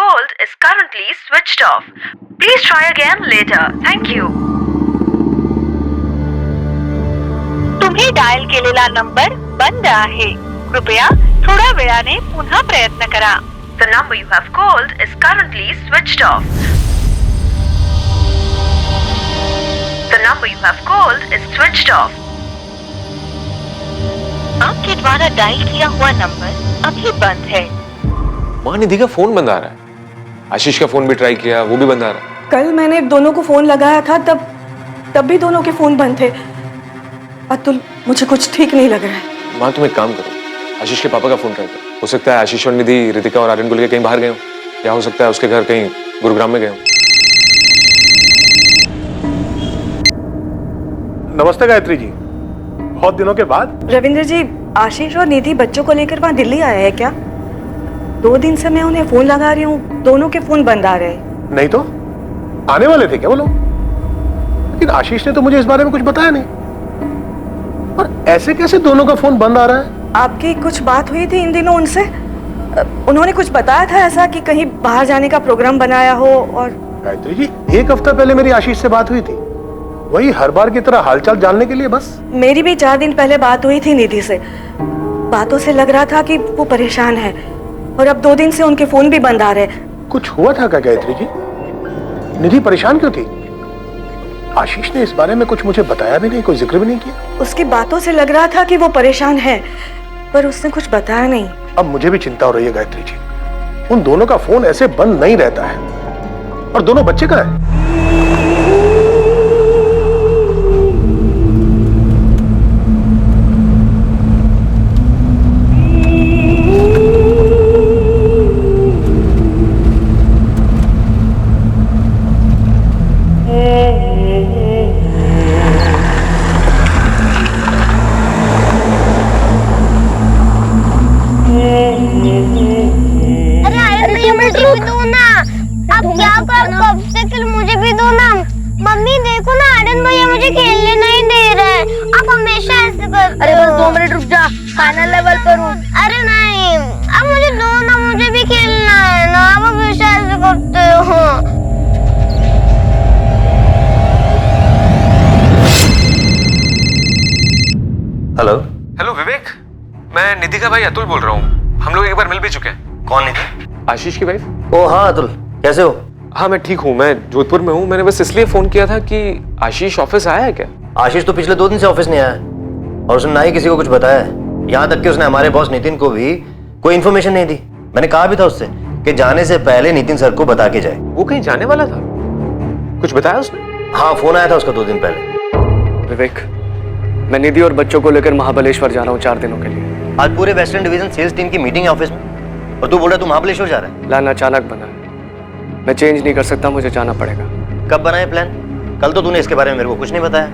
called is currently switched off. Please try again later. Thank you. तुम्ही dial केलेला number बंद आहे. कृपया थोड्या वेळाने पुन्हा प्रयत्न करा. The number you have called is currently switched off. The number you have called is switched off. आपके द्वारा डायल किया हुआ नंबर अभी बंद है. माँ, निधि का फोन बंद आ रहा है. आशीष का फोन भी ट्राई किया, वो भी बंद आ रहा है. कल मैंने दोनों को फोन लगाया था, तब भी दोनों के फोन बंद थे. अतुल, मुझे कुछ ठीक नहीं लग रहा है. माँ, तुम एक काम करो, आशीष के पापा का फोन ट्राई करो. हो सकता है आशीष और निधि रितिका और आर्यन को लेकर कहीं बाहर गए हो, या हो सकता है उसके घर कहीं गुरुग्राम में गए हो. नमस्ते गायत्री जी, बहुत दिनों के बाद. रविंद्र जी, आशीष और निधि बच्चों को लेकर वहाँ दिल्ली आए हैं क्या? 2 दिन से मैं उन्हें फोन लगा रही हूँ, दोनों के फोन बंद आ रहे हैं. नहीं तो आने वाले थे क्या वो लोग? लेकिन आशीष ने तो मुझे इस बारे में कुछ बताया नहीं. और ऐसे कैसे दोनों का फोन बंद आ रहा है? आपकी कुछ बात हुई थी इन दिनों उनसे? उन्होंने कुछ बताया था ऐसा कि कहीं बाहर जाने का प्रोग्राम बनाया हो? और गायत्री जी, 1 हफ्ता पहले मेरी आशीष से बात हुई थी, वही हर बार की तरह हालचाल जानने के लिए बस. मेरी भी 4 दिन पहले बात हुई थी निधि से. बातों से लग रहा था कि वो परेशान है, और अब 2 दिन से उनके फोन भी बंद आ रहे हैं. कुछ हुआ था क्या गायत्री जी? निधि परेशान क्यों थी? आशीष ने इस बारे में कुछ मुझे बताया भी नहीं, कोई जिक्र भी नहीं किया. उसकी बातों से लग रहा था कि वो परेशान है, पर उसने कुछ बताया नहीं. अब मुझे भी चिंता हो रही है गायत्री जी. उन दोनों का फोन ऐसे बंद नहीं रहता है. और दोनों बच्चे कहाँ हैं? मम्मी देखो ना, आर्यन भैया मुझे खेलने नहीं दे रहे हैं. आप हमेशा ऐसे करते. अरे बस 2 मिनट रुक जा, फाइनल लेवल पर हूँ. अरे नहीं, अब मुझे दो ना, मुझे भी खेलना है ना. आप हमेशा ऐसे करते हो. हेलो. हेलो विवेक, मैं निधि का भाई अतुल बोल रहा हूँ. हम लोग एक बार मिल भी चुके हैं. कौन निधि? आशीष की वाइफ. ओ हाँ अतुल, कैसे हो? हाँ मैं ठीक हूँ, मैं जोधपुर में हूँ. मैंने बस इसलिए फोन किया था कि आशीष ऑफिस आया है क्या? आशीष तो पिछले 2 दिन से ऑफिस नहीं आया है, और उसने ना ही किसी को कुछ बताया है. यहाँ तक कि उसने हमारे बॉस नितिन को भी कोई इन्फॉर्मेशन नहीं दी. मैंने कहा भी था उससे कि जाने से पहले नितिन सर को बता के जाए. वो कहीं जाने वाला था? कुछ बताया उसने? हाँ, फोन आया था उसका 2 दिन पहले. विवेक, मैं निधि और बच्चों को लेकर महाबलेश्वर जा रहा हूँ 4 दिनों के लिए. आज पूरे वेस्टर्न डिवीजन सेल्स टीम की मीटिंग है ऑफिस में, और तू बोल रहा तू महाबलेश्वर जा रहा है? प्लान अचानक बना है, मैं चेंज नहीं कर सकता, मुझे जाना पड़ेगा. कब बना है प्लान? कल तो तूने इसके बारे में मेरे को कुछ नहीं बताया,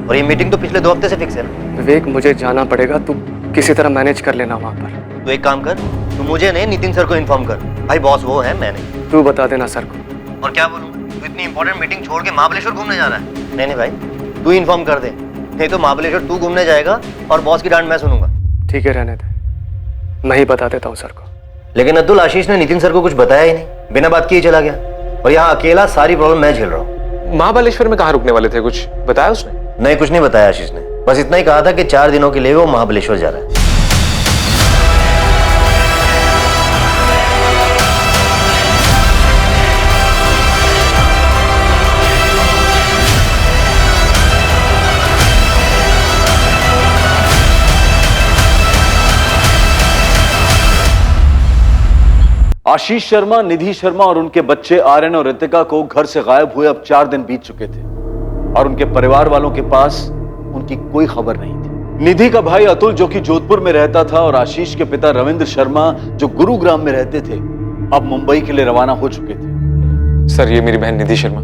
और ये मीटिंग तो पिछले 2 हफ्ते से फिक्स है ना. विवेक, मुझे जाना पड़ेगा, तू किसी तरह मैनेज कर लेना वहाँ पर. तू एक काम कर, तू मुझे नहीं नितिन सर को इन्फॉर्म कर. भाई बॉस वो है, मैं नहीं. तू बता देना सर को. और क्या बोलूं, तू इतनी इंपॉर्टेंट मीटिंग छोड़ के महाबलेश्वर घूमने जा रहा है? नहीं भाई, तू इन्फॉर्म कर दे, नहीं तो महाबलेश्वर तू घूमने जाएगा और बॉस की डांट मैं सुनूंगा. ठीक है, रहने दे, मैं ही बता देता हूँ सर को. लेकिन अब्दुल, आशीष ने नितिन सर को कुछ बताया ही नहीं, बिना बात किए चला गया, और यहाँ अकेला सारी प्रॉब्लम मैं झेल रहा हूँ. महाबलेश्वर में कहाँ रुकने वाले थे? कुछ बताया उसने? नहीं, कुछ नहीं बताया आशीष ने. बस इतना ही कहा था कि 4 दिनों के लिए वो महाबलेश्वर जा रहा है. आशीष शर्मा, निधि शर्मा और उनके बच्चे आर्यन और रितिका को घर से गायब हुए अब 4 दिन बीत चुके थे, और उनके परिवार वालों के पास उनकी कोई खबर नहीं थी. निधि का भाई अतुल, जो कि जोधपुर में रहता था, और आशीष के पिता रविंद्र शर्मा, जो गुरुग्राम में रहते थे, अब मुंबई के लिए रवाना हो चुके थे. सर, ये मेरी बहन निधि शर्मा,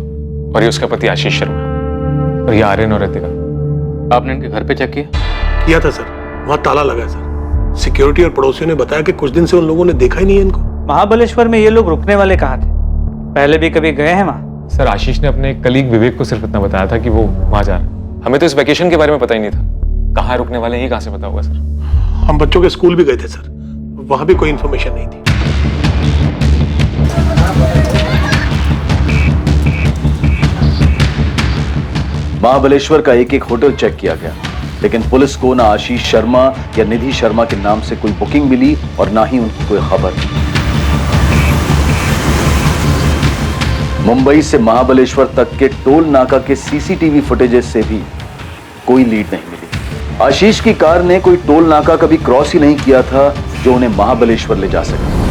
और ये उसका पति आशीष शर्मा, और ये आर्यन और रितिका. आपने इनके घर पे चेक किया था सर, वहाँ ताला लगा है सर. सिक्योरिटी और पड़ोसियों ने बताया कि कुछ दिन से उन लोगों ने देखा ही नहीं है इनको. महाबलेश्वर में ये लोग रुकने वाले कहाँ थे? पहले भी कभी गए हैं वहाँ? सर, आशीष ने अपने कलीग विवेक को सिर्फ इतना बताया था कि वो वहां जा रहा है. हमें तो इस वेकेशन के बारे में पता ही नहीं था. कहाँ रुकने वाले हैं ये कहाँ से पता होगा सर? हम बच्चों के स्कूल भी गए थे सर, वहां भी कोई इन्फॉर्मेशन नहीं थी. महाबलेश्वर का एक एक होटल चेक किया गया, लेकिन पुलिस को ना आशीष शर्मा या निधि शर्मा के नाम से कोई बुकिंग मिली और ना ही उनकी कोई खबर। मुंबई से महाबलेश्वर तक के टोल नाका के सीसीटीवी फुटेजेस से भी कोई लीड नहीं मिली। आशीष की कार ने कोई टोल नाका कभी क्रॉस ही नहीं किया था जो उन्हें महाबलेश्वर ले जा सके।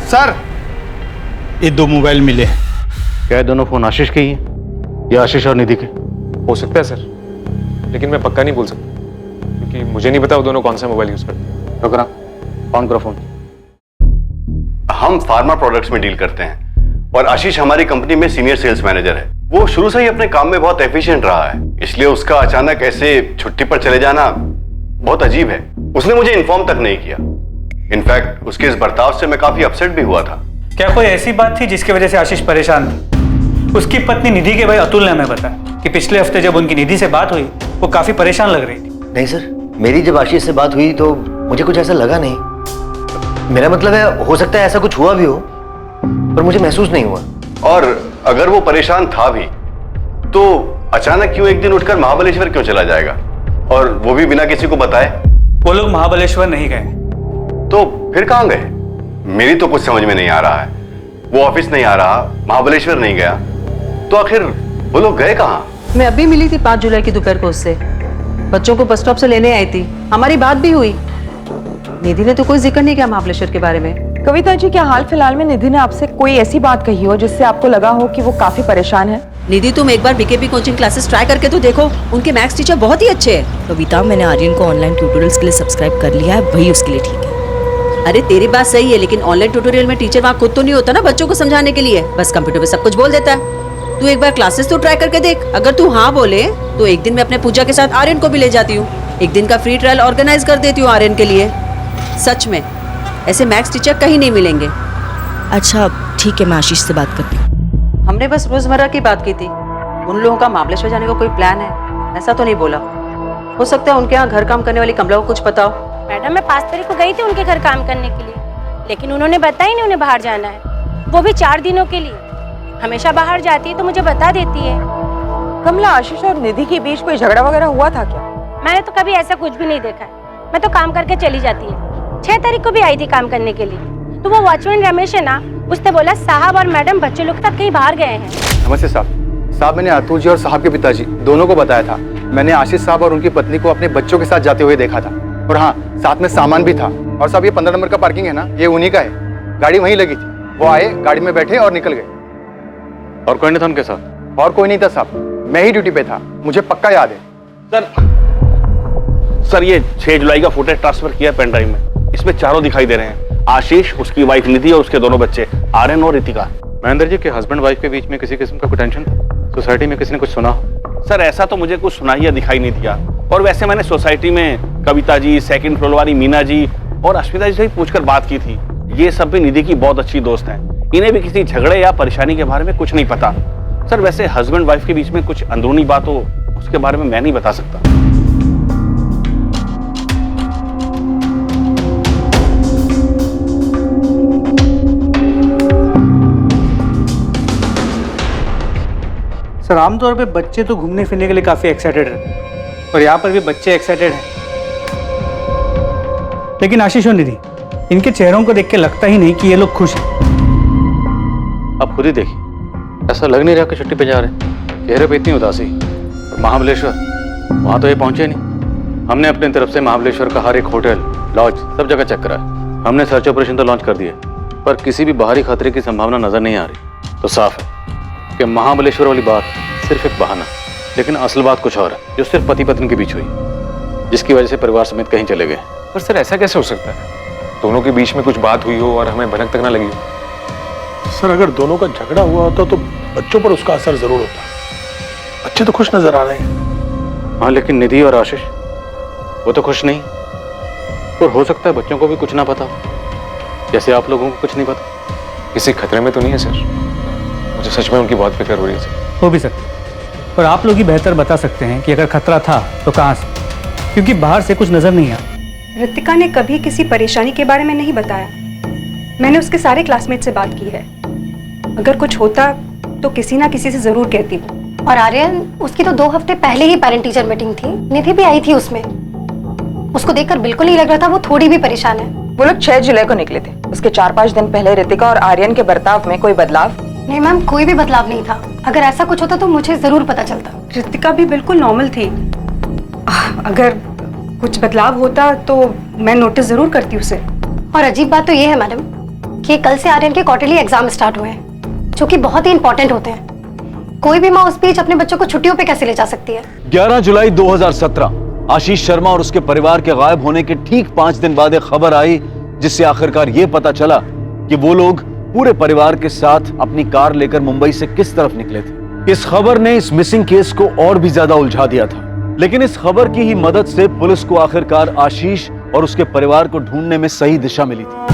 सर, ये 2 मोबाइल मिले। क्या ये दोनों फोन आशीष के ही हैं या आशीष और निधि के? हो सकता है सर, लेकिन मैं पक्का नहीं बोल सकता क्योंकि मुझे नहीं पता वो दोनों कौन सा मोबाइल यूज करते हैं। रुकना, ऑन करो फोन। हम फार्मा प्रोडक्ट्स में डील करते हैं और आशीष हमारी कंपनी में सीनियर सेल्स मैनेजर है। वो शुरू से ही अपने काम में बहुत एफिशिएंट रहा है, इसलिए उसका अचानक ऐसे छुट्टी पर चले जाना बहुत अजीब है। उसने मुझे इन्फॉर्म तक नहीं किया। इनफैक्ट उसके इस बर्ताव से मैं काफी अपसेट भी हुआ था। क्या कोई ऐसी बात थी जिसकी वजह से आशीष परेशान थी? उसकी पत्नी निधि के भाई अतुल ने हमें बताया कि पिछले हफ्ते जब उनकी निधि से बात हुई वो काफी परेशान लग रही थी। नहीं सर, मेरी जब आशीष से बात हुई तो मुझे कुछ ऐसा लगा नहीं। मेरा मतलब है, हो सकता है ऐसा कुछ हुआ भी हो पर मुझे महसूस नहीं हुआ। और अगर वो परेशान था भी तो अचानक क्यों एक दिन उठकर महाबलेश्वर क्यों चला जाएगा, और वो भी बिना किसी को बताए? वो लोग महाबलेश्वर नहीं गए। तो फिर कहां गए? मेरी तो कुछ समझ में नहीं आ रहा है। वो ऑफिस नहीं आ रहा, महाबलेश्वर नहीं गया, तो आखिर वो लोग गए कहां? मैं अभी मिली थी 5 जुलाई की दोपहर को उससे। बच्चों को बस स्टॉप से लेने आई थी, हमारी बात भी हुई। निधि ने तो कोई जिक्र नहीं किया महाबलेश्वर के बारे में। कविता जी, क्या हाल फिलहाल में निधि ने आपसे कोई ऐसी बात कही हो जिससे आपको लगा हो कि वो काफी परेशान है? निधि, तुम एक बार बीकेपी कोचिंग क्लासेस ट्राई करके तो देखो, उनके मैथ्स टीचर बहुत ही अच्छे हैं। कविता, मैंने आर्यन को ऑनलाइन ट्यूटोरियल्स के लिए सब्सक्राइब कर लिया है, वही उसके लिए ठीक है। अरे तेरी बात सही है, लेकिन ऑनलाइन ट्यूटोरियल में टीचर वहाँ खुद तो नहीं होता ना बच्चों को समझाने के लिए, बस कंप्यूटर पे सब कुछ बोल देता है। तू एक बार क्लासेस तो ट्राई करके देख। अगर तू हाँ बोले तो एक दिन मैं अपने पूजा के साथ आर्यन को भी ले जाती हूँ। एक दिन का फ्री ट्रायल ऑर्गेनाइज कर देती हूँ आर्यन के लिए। सच में ऐसे मैथ्स टीचर कहीं नहीं मिलेंगे। अच्छा ठीक है, मैं आशीष से बात करती हूँ। हमने बस रोजमर्रा की बात की थी। उन लोगों का महाबलेश्वर जाने का कोई प्लान है ऐसा तो नहीं बोला। हो सकता है उनके यहाँ घर काम करने वाली कमला को कुछ पता हो। मैडम, मैं 5 तारीख को गई थी उनके घर काम करने के लिए, लेकिन उन्होंने बताया नहीं उन्हें बाहर जाना है, वो भी 4 दिनों के लिए। हमेशा बाहर जाती है तो मुझे बता देती है। कमला, आशीष और निधि के बीच कोई झगड़ा वगैरह हुआ था क्या? मैंने तो कभी ऐसा कुछ भी नहीं देखा है, मैं तो काम करके चली जाती है। 6 तारीख को भी आई थी काम करने के लिए, तो वो वॉचमैन रमेश है ना, उसने बोला साहब और मैडम बच्चे लोग तक कहीं बाहर गए हैं। नमस्ते साहब, मैंने अतुल जी और साहब के पिताजी दोनों को बताया था। मैंने आशीष साहब और उनकी पत्नी को अपने बच्चों के साथ जाते हुए देखा था, और हाँ, साथ में सामान भी था। और साहब, ये 15 नंबर का पार्किंग है ना, ये उन्हीं का है। गाड़ी वहीं लगी थी, वो आए, गाड़ी में बैठे और निकल गए। और कोई नहीं था उनके साथ? और कोई नहीं था साहब, मैं ही ड्यूटी पे था, मुझे पक्का याद है। सर ये 6 जुलाई का फुटेज ट्रांसफर किया पेन ड्राइव में, इसमें चारों दिखाई दे रहे हैं, आशीष, उसकी वाइफ निधि और उसके दोनों बच्चे आर्यन और रितिका। महेंद्र जी के हस्बैंड वाइफ के बीच में किसी किस्म का कोई टेंशन था? सोसाइटी में किसी ने कुछ सुना? सर ऐसा तो मुझे कुछ सुनाई या दिखाई नहीं दिया, और वैसे मैंने सोसाइटी में कविता जी, सेकंड फ्लोर वाली मीना जी और अश्विता जी से भी पूछकर बात की थी। ये सब भी निधि की बहुत अच्छी दोस्त हैं, इन्हें भी किसी झगड़े या परेशानी के बारे में कुछ नहीं पता। सर वैसे हस्बैंड वाइफ के बीच में कुछ अंदरूनी बात हो उसके बारे में मैं नहीं बता सकता। सर आमतौर पे बच्चे तो घूमने फिरने के लिए काफी एक्साइटेड रहते हैं, और यहाँ पर भी बच्चे एक्साइटेड हैं। लेकिन आशीष और निधि, इनके चेहरों को देख के लगता ही नहीं कि ये लोग खुश हैं। आप खुद ही देखिए, ऐसा लग नहीं रहा कि छुट्टी पे जा रहे हैं। चेहरे पे इतनी उदासी। और महाबलेश्वर, वहाँ तो ये पहुंचे नहीं। हमने अपनी तरफ से महाबलेश्वर का हर एक होटल, लॉज सब जगह चेक करा है। हमने सर्च ऑपरेशन तो लॉन्च कर दिया, पर किसी भी बाहरी खतरे की संभावना नजर नहीं आ रही। तो साफ है कि महाबलेश्वर वाली बात सिर्फ एक बहाना, लेकिन असल बात कुछ और है, जो सिर्फ पति पत्नी के बीच हुई, जिसकी वजह से परिवार समेत कहीं चले गए। पर सर ऐसा कैसे हो सकता है? दोनों के बीच में कुछ बात हुई हो और हमें भनक तक ना लगी हो। सर अगर दोनों का झगड़ा हुआ होता तो बच्चों पर उसका असर जरूर होता। बच्चे तो खुश नजर आ रहे हैं। हाँ, लेकिन निधि और आशीष वो तो खुश नहीं। और हो सकता है बच्चों को भी कुछ ना पता, जैसे आप लोगों को कुछ नहीं पता। किसी खतरे में तो नहीं है सर? मुझे सच में उनकी बहुत फिक्र हो रही है सर। हो भी सकता है, पर आप लोग ही बेहतर बता सकते हैं कि अगर खतरा था तो कहाँ से, क्योंकि बाहर से कुछ नजर नहीं आया। रितिका ने कभी किसी परेशानी के बारे में नहीं बताया। मैंने उसके सारे क्लासमेट से बात की है। अगर कुछ होता तो किसी ना किसी से जरूर कहती वो। और आर्यन, उसकी तो 2 हफ्ते पहले ही पेरेंट टीचर मीटिंग थी, निधि भी आई थी उसमें। उसको देखकर बिल्कुल नहीं लग रहा था वो थोड़ी भी परेशान है। वो लोग 6 जुलाई को निकले थे। उसके 4-5 दिन पहले रितिका और आर्यन के बर्ताव में कोई बदलाव? नहीं मैम, कोई भी बदलाव नहीं था। अगर ऐसा कुछ होता तो मुझे जरूर पता चलता। रितिका भी बिल्कुल नॉर्मल थी। अगर कुछ बदलाव होता तो मैं नोटिस जरूर करती उसे। और अजीब बात तो ये है मैडम कि कल से आर्यन के क्वार्टरली एग्जाम स्टार्ट हुए हैं, जो कि बहुत ही इंपॉर्टेंट होते हैं। कोई भी माँ उस बीच अपने बच्चों को छुट्टियों पे कैसे ले जा सकती है? 11 जुलाई 2017 आशीष शर्मा और उसके परिवार के गायब होने के ठीक 5 दिन बाद एक खबर आई, जिससे आखिरकार ये पता चला कि वो लोग पूरे परिवार के साथ अपनी कार लेकर मुंबई से किस तरफ निकले थे। इस खबर ने इस मिसिंग केस को और भी ज्यादा उलझा दिया था, लेकिन इस खबर की ही मदद से पुलिस को आखिरकार आशीष और उसके परिवार को ढूंढने में सही दिशा मिली थी।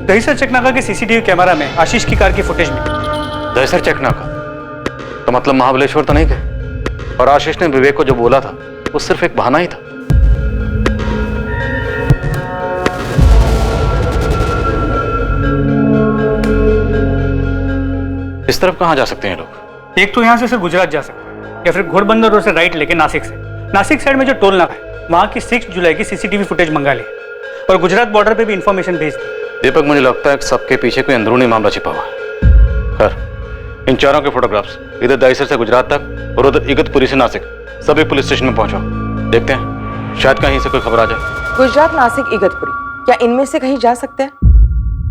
दहीसर चकनाका के सीसीटीवी कैमरा में आशीष की कार की फुटेज मिली। दहीसर चकनाका तो मतलब महाबलेश्वर तो नहीं गए? और आशीष ने विवेक को जो बोला था वो सिर्फ एक बहाना ही था। इस तरफ कहां जा सकते हैं लोग? एक तो यहाँ से सिर्फ गुजरात जा सकते हैं, या फिर घोड़बंदर रोड से राइट लेके नासिक से। नासिक साइड में जो टोल नाका है वहां की 6 जुलाई की सीसीटीवी फुटेज मंगा ली और गुजरात बॉर्डर पे भी इंफॉर्मेशन भेज दी। दीपक, मुझे लगता है कि सबके पीछे कोई अंदरूनी मामला छिपा हुआ है। खैर, इन चारों के फोटोग्राफ्स इधर दहीसर से गुजरात तक और उधर इगतपुरी से नासिक सभी पुलिस स्टेशन में पहुंचाओ। देखते हैं, शायद कहीं से कोई खबर आ जाए। गुजरात, नासिक, इगतपुरी, क्या इनमें से कहीं जा सकते हैं?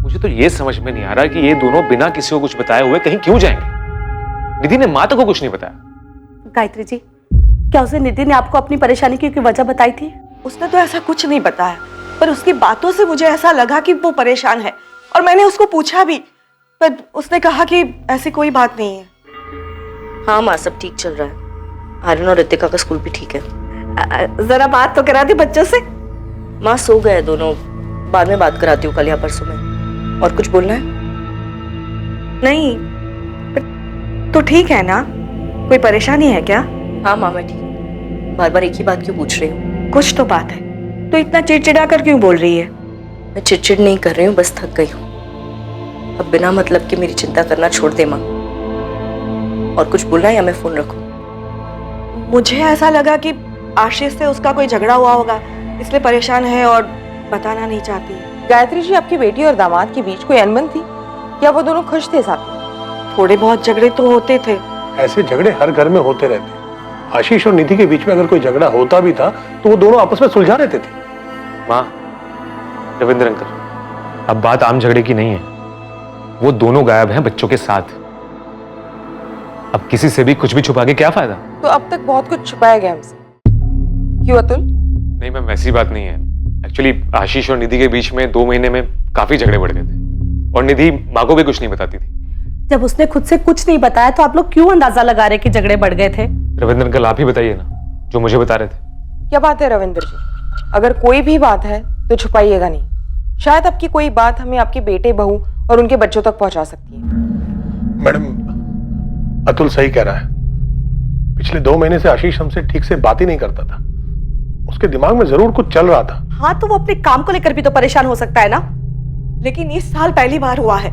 मुझे तो ये समझ में नहीं आ रहा कि ये दोनों बिना किसी को कुछ बताए हुए कहीं क्यों जाएंगे। निधि ने माता को कुछ नहीं बताया। गायत्री जी, क्या उसे निधि ने आपको अपनी परेशानी की वजह बताई थी? उसने तो ऐसा कुछ नहीं बताया, पर उसकी बातों से मुझे ऐसा लगा कि वो परेशान है। और मैंने उसको पूछा भी, पर उसने कहा कि ऐसी कोई बात नहीं है। हाँ माँ, सब ठीक चल रहा है। आर्यन और रितिका का स्कूल भी ठीक है। जरा बात तो करा दी बच्चों से। माँ सो गए दोनों, बाद में बात कराती हूँ कल या परसों में। और कुछ बोलना है? नहीं, तो ठीक है ना? कोई परेशानी है क्या? हाँ माँ, मैं ठीक। बार बार एक ही बात क्यों पूछ रही हूँ? कुछ तो बात है, तो इतना चिड़चिड़ा कर क्यों बोल रही है? मैं चिड़चिड़ नहीं कर रही हूँ, बस थक गई हूँ। अब बिना मतलब के मेरी चिंता करना छोड़ दे माँ। और कुछ बोलना है या मैं फोन रखूं? मुझे ऐसा लगा कि आशीष से उसका कोई झगड़ा हुआ होगा, इसलिए परेशान है और बताना नहीं चाहती। गायत्री जी, आपकी बेटी और दामाद के बीच कोई अनबन थी या वो दोनों खुश थे साथ में? थोड़े बहुत झगड़े तो होते थे। ऐसे झगड़े हर घर में होते रहते। आशीष और निधि के बीच में अगर कोई झगड़ा होता भी था तो वो दोनों आपस में सुलझा लेते थे। माँ, रविंद्र अंकल, अब बात आम झगड़े की नहीं है। वो दोनों गायब हैं बच्चों के साथ। अब किसी से भी कुछ भी छुपा के क्या फायदा? तो अब तक बहुत कुछ छुपाया गया हमसे, क्यों अतुल? नहीं मैम, वैसी बात नहीं है। एक्चुअली आशीष और निधि के बीच में 2 महीने में काफी झगड़े बढ़ गए थे और निधि माँ को भी कुछ नहीं बताती थी। जब उसने खुद से कुछ नहीं बताया तो आप लोग क्यों अंदाजा लगा रहे कि झगड़े बढ़ गए थे? रविंद्र अंकल, आप ही बताइए ना, जो मुझे बता रहे थे। क्या बात है रविंद्र जी, अगर कोई भी बात है तो छुपाइएगा नहीं। शायद आपकी कोई बात हमें आपके बेटे, बहू और उनके बच्चों तक पहुंचा सकती है। मैडम, अतुल सही कह रहा है। पिछले 2 महीने से आशीष हमसे ठीक से बात ही नहीं करता था। उसके दिमाग में जरूर कुछ चल रहा था। हाँ, तो वो अपने काम को लेकर भी तो परेशान हो सकता है ना। लेकिन इस साल पहली बार हुआ है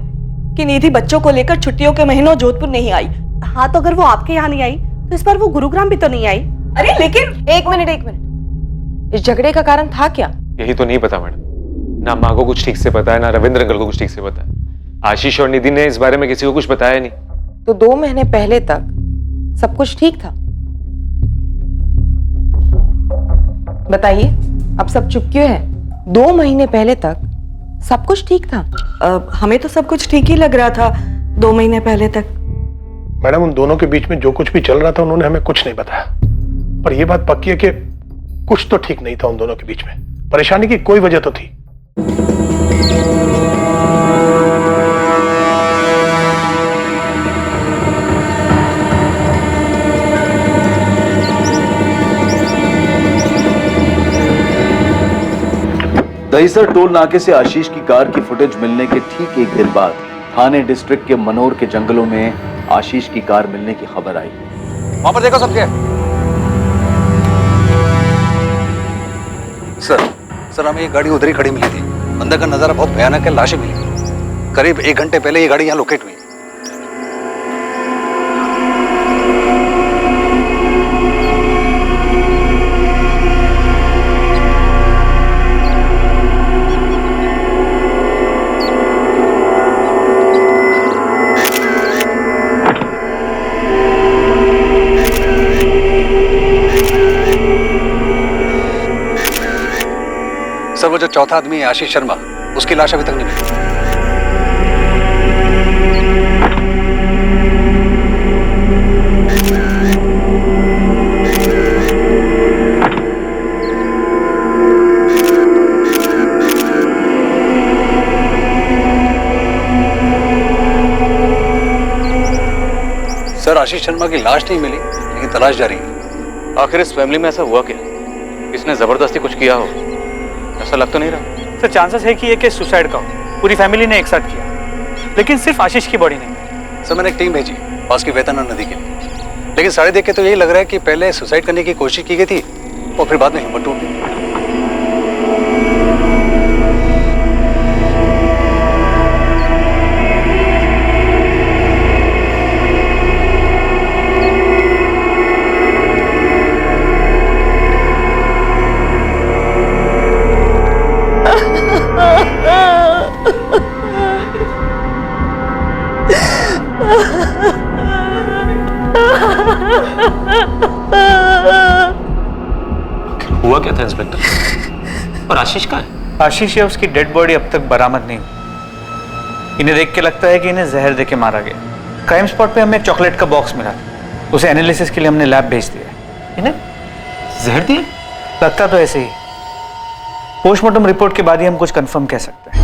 कि निधि बच्चों को लेकर छुट्टियों के महीनों जोधपुर नहीं आई। हाँ, तो अगर वो आपके यहाँ नहीं आई तो इस बार वो गुरुग्राम भी तो नहीं आई। अरे लेकिन एक मिनट, इस झगड़े का कारण था क्या? यही तो नहीं पता मैडम। ना माँ को कुछ ठीक से पता है, ना रविंद्र अंकल को कुछ ठीक से पता है। आशीष और निधि ने इस बारे में किसी को कुछ बताया नहीं। तो 2 महीने पहले तक सब कुछ ठीक था। बताइए, अब सब चुप क्यों है? 2 महीने पहले तक सब कुछ ठीक था। हमें तो सब कुछ ठीक ही लग रहा था 2 महीने पहले तक। मैडम उन दोनों के बीच में जो कुछ भी चल रहा था उन्होंने हमें कुछ नहीं बताया, पर यह बात पक्की है कि कुछ तो ठीक नहीं था उन दोनों के बीच में। परेशानी की कोई वजह तो थी। दहीसर टोल नाके से आशीष की कार की फुटेज मिलने के ठीक एक दिन बाद थाने डिस्ट्रिक्ट के मनोर के जंगलों में आशीष की कार मिलने की खबर आई। वहां पर देखो सब क्या है? सर हमें ये गाड़ी उधर ही खड़ी मिली थी। अंदर का नजारा बहुत भयानक है, लाशें मिली। करीब 1 घंटे पहले ये गाड़ी यहाँ लोकेट हुई। सर वो जो चौथा आदमी है आशीष शर्मा, उसकी लाश अभी तक नहीं मिली। सर आशीष शर्मा की लाश नहीं मिली, लेकिन तलाश जारी है। आखिर इस फैमिली में ऐसा हुआ क्या? किसने जबरदस्ती कुछ किया हो? ऐसा लग तो नहीं रहा। सर चांसेस है कि ये केस सुसाइड का हो। पूरी फैमिली ने एक साथ किया, लेकिन सिर्फ आशीष की बॉडी नहीं। सर मैंने एक टीम भेजी पास की वेतना नदी के लिए, लेकिन सारे देख के तो यही लग रहा है कि पहले सुसाइड करने की कोशिश की गई थी और फिर बाद में हिम्मत टूट गई। हुआ क्या था इंस्पेक्टर? और आशीष कहाँ है? आशीष या उसकी डेड बॉडी अब तक बरामद नहीं हुई। इन्हें देख के लगता है कि इन्हें जहर दे के मारा गया। क्राइम स्पॉट पे हमें एक चॉकलेट का बॉक्स मिला, उसे एनालिसिस के लिए हमने लैब भेज दिया। इन्हें जहर दिया? लगता तो ऐसे ही। पोस्टमार्टम रिपोर्ट के बाद ही हम कुछ कंफर्म कह सकते हैं।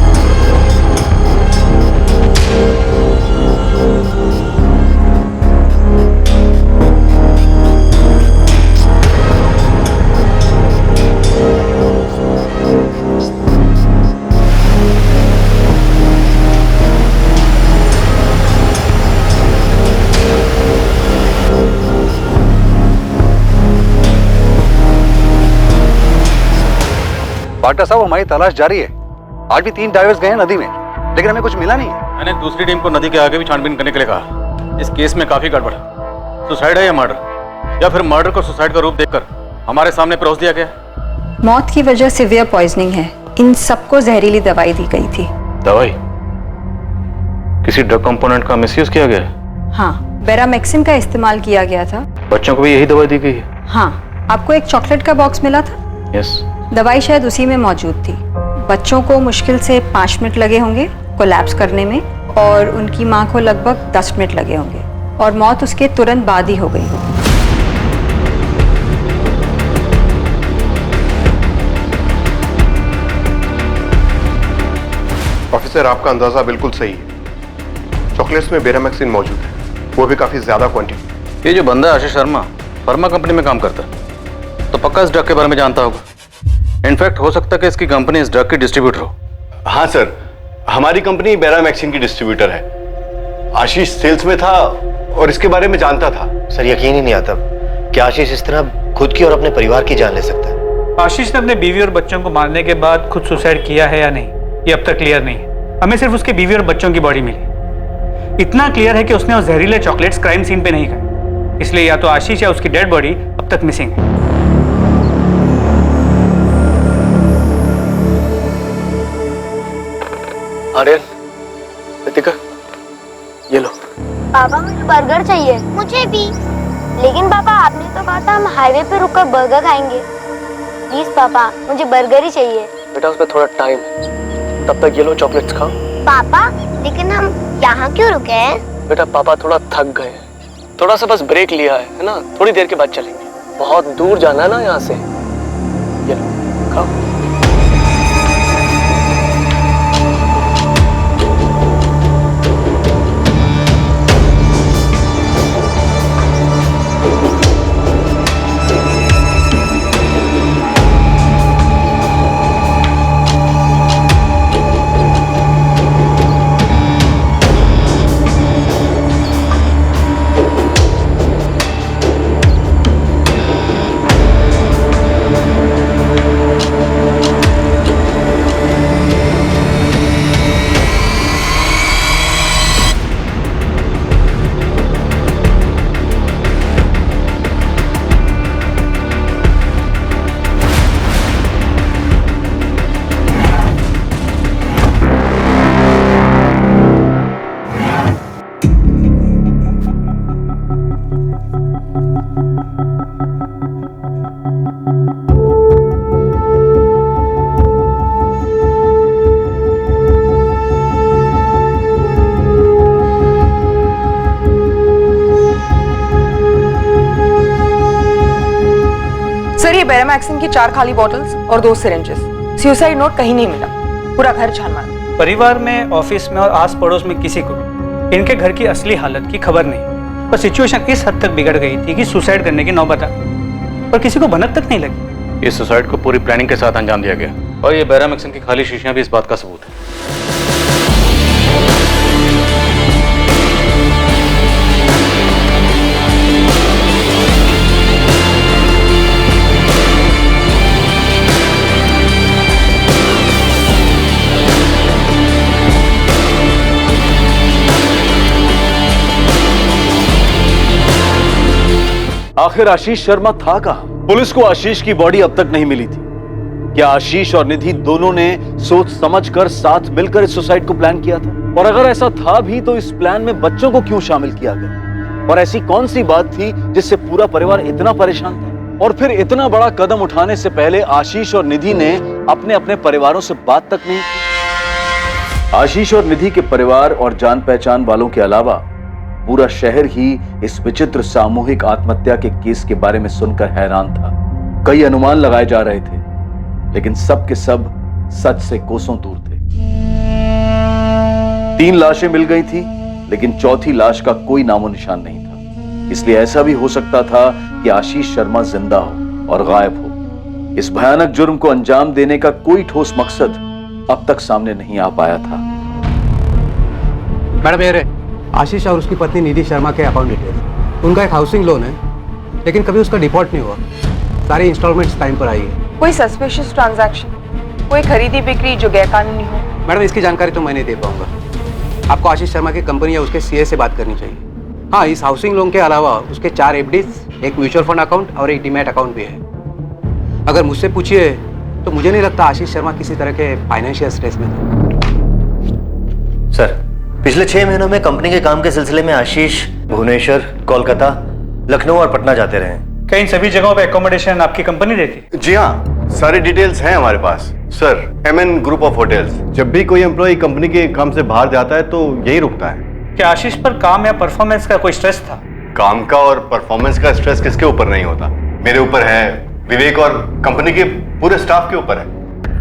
डॉक्टर साहब हमारी तलाश जारी है। आज भी 3 डाइवर्स गए हैं नदी में, लेकिन हमें कुछ मिला नहीं है। मैंने दूसरी टीम को नदी के आगे भी छानबीन करने के लिए कहा। इस केस में काफी गड़बड़ है। सुसाइड है या मर्डर, या फिर मर्डर को सुसाइड का रूप देकर हमारे सामने परोस दिया गया? मौत की वजह सीवियर पॉइजनिंग है। इन सबको जहरीली दवाई दी गई थी। दवाई? किसी ड्रग कंपोनेंट का मिसयूज किया गया? हाँ, बेरामेक्सिन का इस्तेमाल किया गया था। बच्चों को भी यही दवाई दी गई है? हाँ, आपको एक चॉकलेट का बॉक्स मिला था। यस। दवाई शायद उसी में मौजूद थी। बच्चों को मुश्किल से 5 मिनट लगे होंगे कोलैप्स करने में, और उनकी माँ को लगभग 10 मिनट लगे होंगे, और मौत उसके तुरंत बाद ही हो गई होगी। ऑफिसर आपका अंदाजा बिल्कुल सही है। चॉकलेट्स में बेरामेक्सिन मौजूद है, वो भी काफी ज्यादा क्वांटिटी। ये जो बंदा है आशीष शर्मा, फार्मा कंपनी में काम करता है, तो पक्का इस ड्रग के बारे में जानता होगा। इनफैक्ट हो सकता है कि इसकी कंपनी इस ड्रग की डिस्ट्रीब्यूटर हो। हाँ सर, हमारी कंपनी बेरामेक्सिन की डिस्ट्रीब्यूटर है। आशीष सेल्स में था और इसके बारे में जानता था। सर यकीन ही नहीं आता कि आशीष इस तरह खुद की और अपने परिवार की जान ले सकता है। आशीष ने अपने बीवी और बच्चों को मारने के बाद खुद सुसाइड किया है या नहीं, ये अब तक क्लियर नहीं है। हमें सिर्फ उसके बीवी और बच्चों की बॉडी मिली। इतना क्लियर है कि उसने वो जहरीले चॉकलेट्स क्राइम सीन पे नहीं खाए, इसलिए या तो आशीष या उसकी डेड बॉडी अब तक मिसिंग है। आर्यन, रितिका, ये लो। पापा मुझे बर्गर चाहिए। मुझे भी। लेकिन पापा आपने तो कहा था हम हाईवे पे रुककर बर्गर खाएंगे। प्लीज पापा मुझे बर्गर ही चाहिए। बेटा उसमें थोड़ा टाइम है, तब तक ये लो चॉकलेट्स खाओ। पापा लेकिन हम यहाँ क्यों रुके हैं? बेटा पापा थोड़ा थक गए हैं, थोड़ा सा बस ब्रेक लिया है ना, थोड़ी देर के बाद चलेंगे। बहुत दूर जाना है ना यहाँ से। ये लो, खाओ। सर, ये बेरामैक्सिन की 4 खाली बॉटल्स और 2 सिरिंजेस। सुसाइड नोट कहीं नहीं मिला, पूरा घर छान मारा। परिवार में, ऑफिस में और आस पड़ोस में किसी को भी इनके घर की असली हालत की खबर नहीं, पर सिचुएशन इस हद तक बिगड़ गई थी कि सुसाइड करने की नौबत आ गई, पर किसी को भनक तक नहीं लगी। इस सुसाइड को पूरी प्लानिंग के साथ अंजाम दिया गया और ये बेरामैक्सिन की खाली शीशियां भी इस बात का सबूत है। आखिर आशीष शर्मा था कहां? पुलिस को आशीष की बॉडी अब तक नहीं मिली थी। क्या आशीष और निधि दोनों ने सोच समझकर साथ मिलकर इस सुसाइड को प्लान किया था? और अगर ऐसा था भी तो इस प्लान में बच्चों को क्यों शामिल किया गया? और ऐसी कौन सी बात थी जिससे पूरा परिवार इतना परेशान था? और फिर इतना बड़ा कदम उठाने से पहले आशीष और निधि ने अपने अपने परिवारों से बात तक नहीं की। आशीष और निधि के परिवार और जान पहचान वालों के अलावा पूरा शहर ही इस विचित्र सामूहिक आत्महत्या के केस के बारे में सुनकर हैरान था। कई अनुमान लगाए जा रहे थे, लेकिन सब के सब सच से कोसों दूर थे। 3 लाशें मिल गई थी, लेकिन चौथी लाश का कोई नामो निशान नहीं था। इसलिए ऐसा भी हो सकता था कि आशीष शर्मा जिंदा हो और गायब हो। इस भयानक जुर्म को अंजाम देने का कोई ठोस मकसद अब तक सामने नहीं आ पाया था। मैडम, ये आशीष और उसकी पत्नी निधि शर्मा के अकाउंट डिटेल्स। उनका एक हाउसिंग लोन है, लेकिन कभी उसका डिफॉल्ट नहीं हुआ। सारी इंस्टॉलमेंट्स टाइम पर आई है। कोई सस्पिशियस ट्रांजैक्शन, कोई खरीदी बिक्री जो गैरकानूनी हो? मैडम, इसकी जानकारी तो मैं नहीं दे पाऊंगा। आपको आशीष शर्मा की कंपनी या उसके सीए से बात करनी चाहिए। हाँ, इस हाउसिंग लोन के अलावा उसके 4 एफडीज, एक म्यूचुअल फंड अकाउंट और एक डीमैट अकाउंट भी है। अगर मुझसे पूछिए तो मुझे नहीं लगता आशीष शर्मा किसी तरह के फाइनेंशियल स्ट्रेस में था। सर, पिछले 6 महीनों में कंपनी के काम के सिलसिले में आशीष भुवनेश्वर, कोलकाता, लखनऊ और पटना जाते रहे। क्या इन सभी जगहों पे एकोमोडेशन आपकी कंपनी देती? जी हाँ, सारी डिटेल्स हैं हमारे पास। Sir, MN group of hotels. जब भी कोई एम्प्लॉय कंपनी के काम से बाहर जाता है तो यही रुकता है। क्या आशीष पर काम या परफॉर्मेंस का कोई स्ट्रेस था? काम का और परफॉर्मेंस का स्ट्रेस किसके ऊपर नहीं होता? मेरे ऊपर है, विवेक और कंपनी के पूरे स्टाफ के ऊपर है।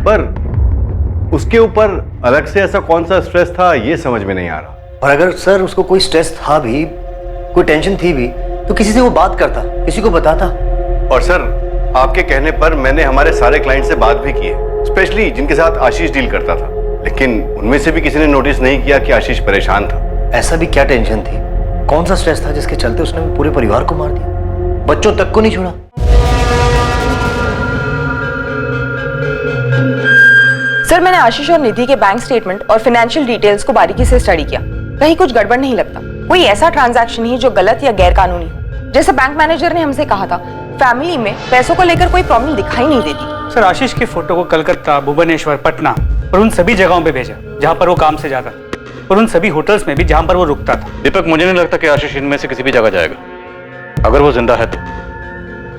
पर उसके ऊपर अलग से ऐसा कौन सा स्ट्रेस था, ये समझ में नहीं आ रहा। और अगर सर उसको कोई स्ट्रेस था भी, कोई टेंशन थी भी, तो किसी से वो बात करता, किसी को बताता। और सर, आपके कहने पर मैंने हमारे सारे क्लाइंट से बात भी की है, स्पेशली जिनके साथ आशीष डील करता था, लेकिन उनमें से भी किसी ने नोटिस नहीं किया कि आशीष परेशान था। ऐसा भी क्या टेंशन थी, कौन सा स्ट्रेस था जिसके चलते उसने पूरे परिवार को मार दिया, बच्चों तक को नहीं छोड़ा? सर, मैंने आशीष और निधि के बैंक स्टेटमेंट और फाइनेंशियल डिटेल्स को बारीकी से स्टडी किया। कहीं कुछ गड़बड़ नहीं लगता। कोई ऐसा ट्रांजैक्शन ही जो गलत या गैर कानूनी हो। जैसे बैंक मैनेजर ने हमसे कहा था, फैमिली में पैसों को लेकर कोई प्रॉब्लम दिखाई नहीं देती। सर, आशीष की फोटो को कलकत्ता, भुवनेश्वर, पटना और उन सभी जगहों पे भेजा जहां पर वो काम से जाता था, और उन सभी होटल्स में भी जहां पर वो रुकता था। दीपक, मुझे नहीं लगता कि आशीष इनमें से किसी भी जगह जाएगा। अगर वो जिंदा है तो,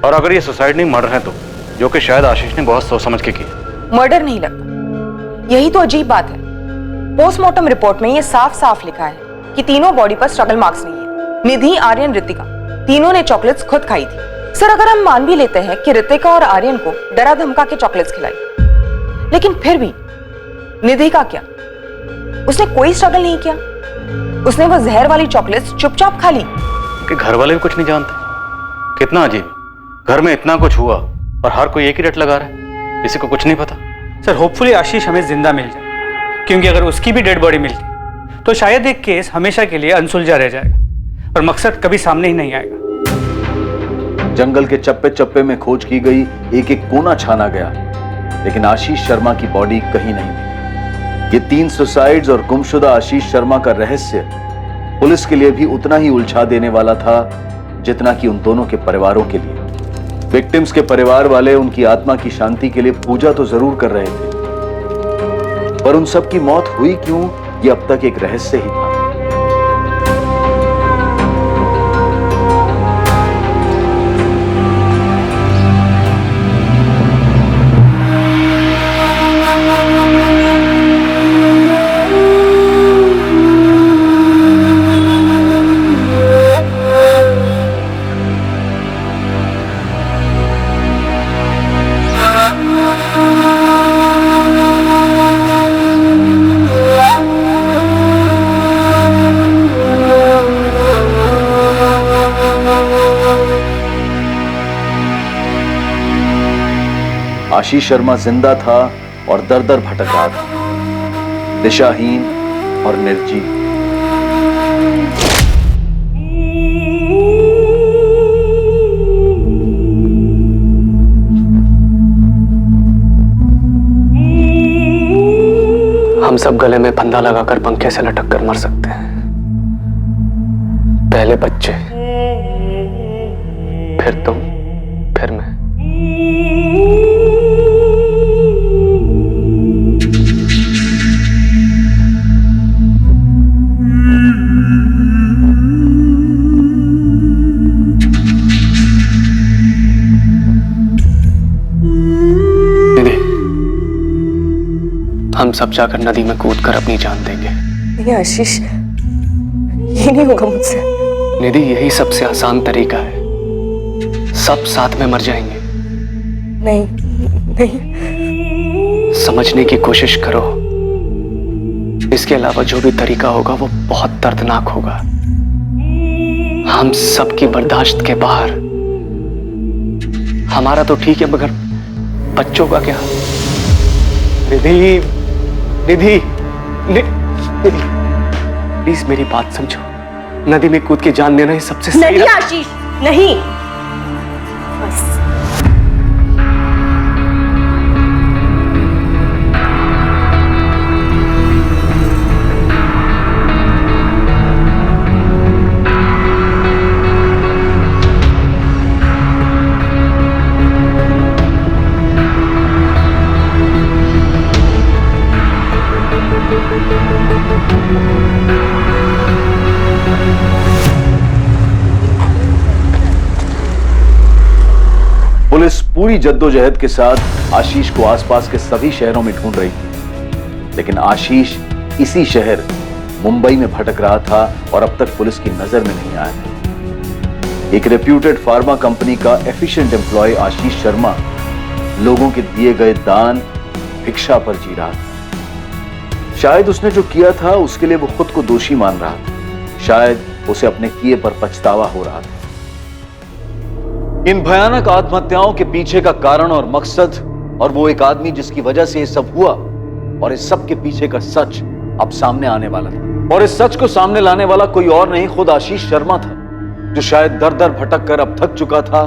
और अगर ये सुसाइड नहीं मर्डर है तो, जो कि शायद आशीष ने बहुत सोच समझ के की। मर्डर नहीं लगता, यही तो अजीब बात है। पोस्टमार्टम रिपोर्ट में ये साफ साफ लिखा है कि तीनों बॉडी पर स्ट्रगल मार्क्स नहीं है। निधि, आर्यन, रितिका तीनों ने चॉकलेट्स खुद खाई थी। सर, अगर हम मान भी लेते हैं कि रितिका और आर्यन को डरा धमका के चॉकलेट्स खिलाई, लेकिन फिर भी निधि का क्या? उसने कोई स्ट्रगल नहीं किया। उसने वो जहर वाली चॉकलेट्स चुपचाप खा ली। कि घर वाले भी कुछ नहीं जानते। कितना अजीब, घर में इतना कुछ हुआ और हर कोई एक ही रट लगा रहा है, किसी को कुछ नहीं पता। सर, होपफुली आशीष हमें जिंदा मिल जाए, क्योंकि अगर उसकी भी डेड बॉडी मिलती तो शायद एक केस हमेशा के लिए अनसुलझा रह जाएगा और मकसद कभी सामने ही नहीं आएगा। जंगल के चप्पे चप्पे में खोज की गई, एक एक कोना छाना गया, लेकिन आशीष शर्मा की बॉडी कहीं नहीं मिली। ये 3 सुसाइड्स और गुमशुदा आशीष शर्मा का रहस्य पुलिस के लिए भी उतना ही उलझा देने वाला था जितना कि उन दोनों के परिवारों के लिए। विक्टिम्स के परिवार वाले उनकी आत्मा की शांति के लिए पूजा तो जरूर कर रहे थे, पर उन सब की मौत हुई क्यों, ये अब तक एक रहस्य ही था। आशीष शर्मा जिंदा था और दर दर भटक रहा था, दिशाहीन और निर्जीव। हम सब गले में फंदा लगाकर पंखे से लटक कर मर सकते हैं। पहले बच्चे, फिर तुम, फिर मैं। हम सब जाकर नदी में कूदकर अपनी जान देंगे। नहीं आशीष, ये नहीं होगा मुझसे। निधि, यही सबसे आसान तरीका है। सब साथ में मर जाएंगे। नहीं नहीं, समझने की कोशिश करो। इसके अलावा जो भी तरीका होगा वो बहुत दर्दनाक होगा, हम सबकी बर्दाश्त के बाहर। हमारा तो ठीक है, मगर बच्चों का क्या? निधि, निधि, निधि, प्लीज मेरी बात समझो। नदी में कूद के जान देना ही सबसे सही। नहीं आशीष, नहीं। बस पुलिस पूरी जद्दोजहद के साथ आशीष को आसपास के सभी शहरों में ढूंढ रही थी, लेकिन आशीष इसी शहर मुंबई में भटक रहा था और अब तक पुलिस की नजर में नहीं आया। एक रेप्यूटेड फार्मा कंपनी का एफिशिएंट एम्प्लॉय आशीष शर्मा लोगों के दिए गए दान, भिक्षा पर जी रहा था। शायद उसने जो किया था उसके लिए वो खुद को दोषी मान रहा था, शायद उसे अपने किए पर पछतावा हो रहा था। इन भयानक आत्महत्याओं के पीछे का कारण और मकसद, और वो एक आदमी जिसकी वजह से ये सब हुआ, और इस सब के पीछे का सच अब सामने आने वाला था। और इस सच को सामने लाने वाला कोई और नहीं, खुद आशीष शर्मा था, जो शायद दर दर भटक कर अब थक चुका था,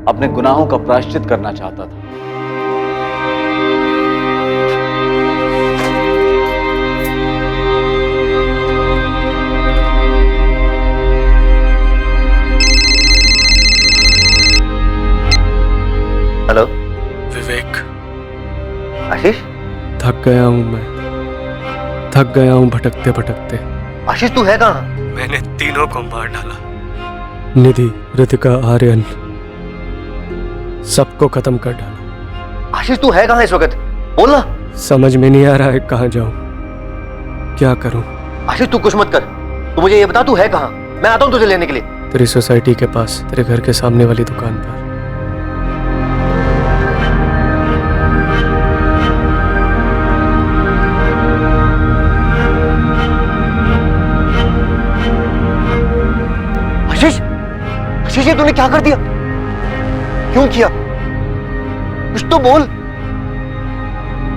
अपने गुनाहों का प्रायश्चित करना चाहता था। हेलो विवेक। आशीष, थक गया हूं मैं, थक गया हूं भटकते भटकते। आशीष तू है कहाँ? मैंने तीनों को मार डाला, निधि, रितिका, आर्यन, सबको खत्म कर डाला। आशीष तू है कहाँ इस वक्त? बोलना। समझ में नहीं आ रहा है कहाँ जाऊं, क्या करूं। आशीष तू कुछ मत कर, तू मुझे ये बता तू है कहाँ? मैं आता हूँ तुझे लेने के लिए। तेरी सोसाइटी के पास, तेरे घर के सामने वाली दुकान पर। आशीष, आशीष ये तूने क्या कर दिया? क्यों किया? कुछ तो बोल।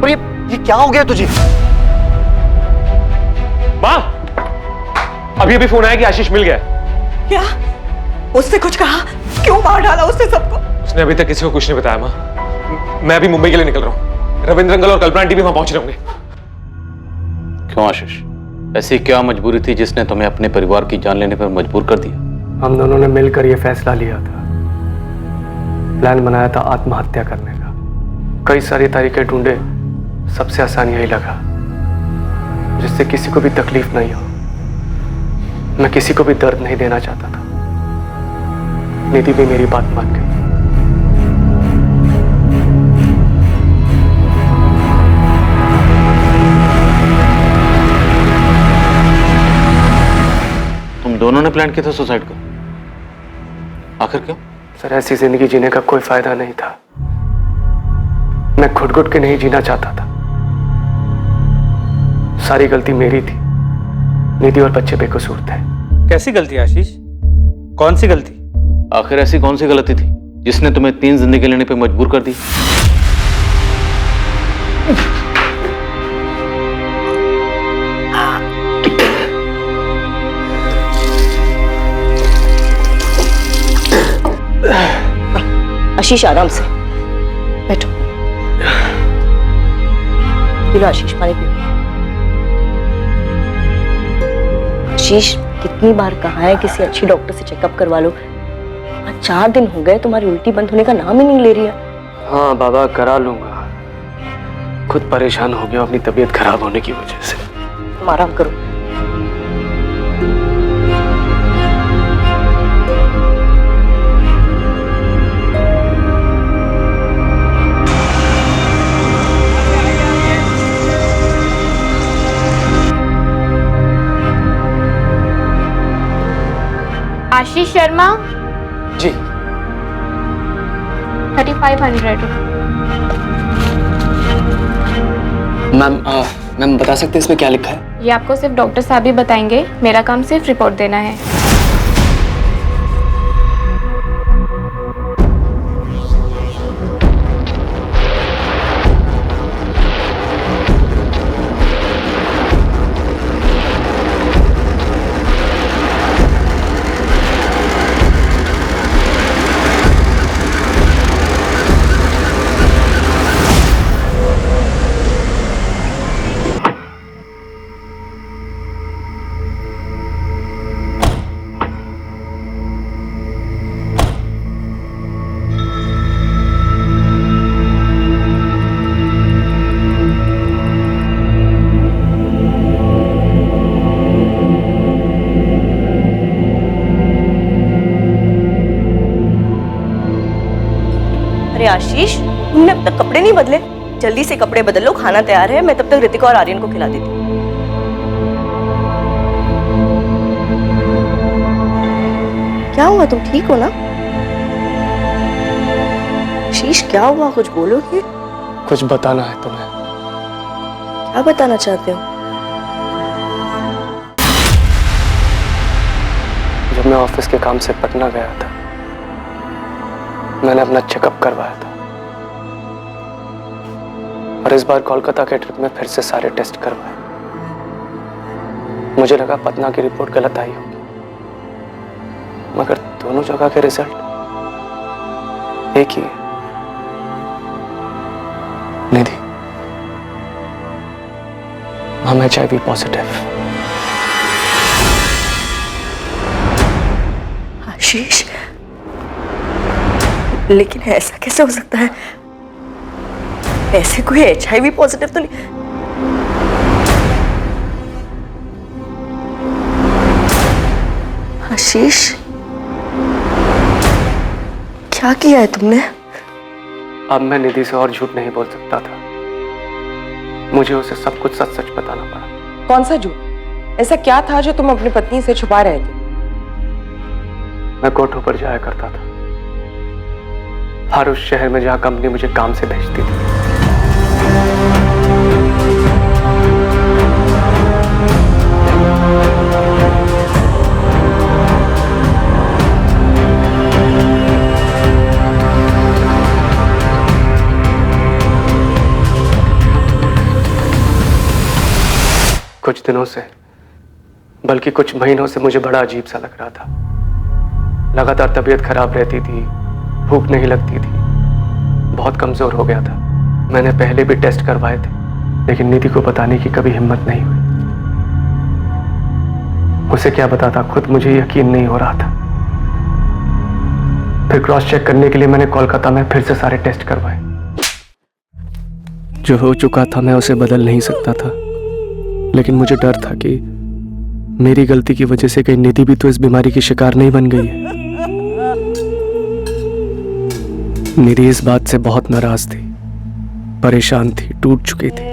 और ये क्या हो गया तुझे? माँ, अभी अभी फोन आया कि आशीष मिल गया। क्या? उसने कुछ कहा? क्यों मार डाला उसने सबको? उसने अभी तक किसी को कुछ नहीं बताया माँ। मैं अभी मुंबई के लिए निकल रहा हूँ। रविंद्र अंकल और कल्पना आंटी भी वहां पहुंच रहे होंगे। क्यों आशीष, ऐसी क्या मजबूरी थी जिसने तुम्हें अपने परिवार की जान लेने पर मजबूर कर दिया? हम दोनों ने मिलकर यह फैसला लिया था, प्लान बनाया था आत्महत्या करने का। कई सारी तरीके ढूंढे, सबसे आसान यही लगा जिससे किसी को भी तकलीफ नहीं हो। मैं किसी को भी दर्द नहीं देना चाहता था। निधि भी मेरी बात मान गई। तुम दोनों ने प्लान किया था सुसाइड का? आखिर क्यों? सर, ऐसी जिंदगी जीने का कोई फायदा नहीं था। मैं घुट-घुट के नहीं जीना चाहता था। सारी गलती मेरी थी। निधि और बच्चे बेकसूर थे। कैसी गलती आशीष? कौन सी गलती? आखिर ऐसी कौन सी गलती थी जिसने तुम्हें 3 जिंदगी लेने पे मजबूर कर दी? आशीष आराम से बैठो। पी लो आशीष, पानी पियो। आशीष, कितनी बार कहा है किसी अच्छी डॉक्टर से चेकअप करवा लो। आज 4 दिन हो गए, तुम्हारी उल्टी बंद होने का नाम ही नहीं ले रही है। हाँ बाबा, करा लूंगा। खुद परेशान हो गया अपनी तबीयत खराब होने की वजह से। तुम आराम करो। आशीष शर्मा जी। 3500। मैम बता सकते हैं इसमें क्या लिखा है? ये आपको सिर्फ डॉक्टर साहब ही बताएंगे, मेरा काम सिर्फ रिपोर्ट देना है। अरे आशीष, तुमने अब तक कपड़े नहीं बदले? जल्दी से कपड़े बदल लो, खाना तैयार है। मैं तब तक ऋतिका और आर्यन को खिला देती हूँ। क्या हुआ, तुम ठीक हो ना? आशीष क्या हुआ, कुछ बोलोगे? कुछ बताना है तुम्हें। क्या बताना चाहते हो? जब मैं ऑफिस के काम से पटना गया था, मैंने अपना चेकअप करवाया था और इस बार कोलकाता के ट्रिप में फिर से सारे टेस्ट करवाए। मुझे लगा पटना की रिपोर्ट गलत आई होगी, मगर दोनों जगह के रिजल्ट एक ही है। निधि, हम HIV पॉजिटिव। आशीष, लेकिन ऐसा कैसे हो सकता है? ऐसे कोई HIV पॉजिटिव तो नहीं। आशीष, क्या किया है तुमने? अब मैं निधि से और झूठ नहीं बोल सकता था। मुझे उसे सब कुछ सच सच बताना पड़ा। कौन सा झूठ? ऐसा क्या था जो तुम अपनी पत्नी से छुपा रहे थे? मैं कोठों पर जाया करता था, हर उस शहर में जहां कंपनी मुझे काम से भेजती थी। कुछ दिनों से, बल्कि कुछ महीनों से मुझे बड़ा अजीब सा लग रहा था। लगातार तबीयत खराब रहती थी, भूख नहीं लगती थी, बहुत कमजोर हो गया था। मैंने पहले भी टेस्ट करवाए थे, लेकिन निधि को बताने की कभी हिम्मत नहीं हुई। उसे क्या बताता, खुद मुझे यकीन नहीं हो रहा था। फिर क्रॉस चेक करने के लिए मैंने कोलकाता में फिर से सारे टेस्ट करवाए। जो हो चुका था मैं उसे बदल नहीं सकता था, लेकिन मुझे डर था कि मेरी गलती की वजह से कहीं निधि भी तो इस बीमारी की शिकार नहीं बन गई है। निधि इस बात से बहुत नाराज थी, परेशान थी, टूट चुकी थी,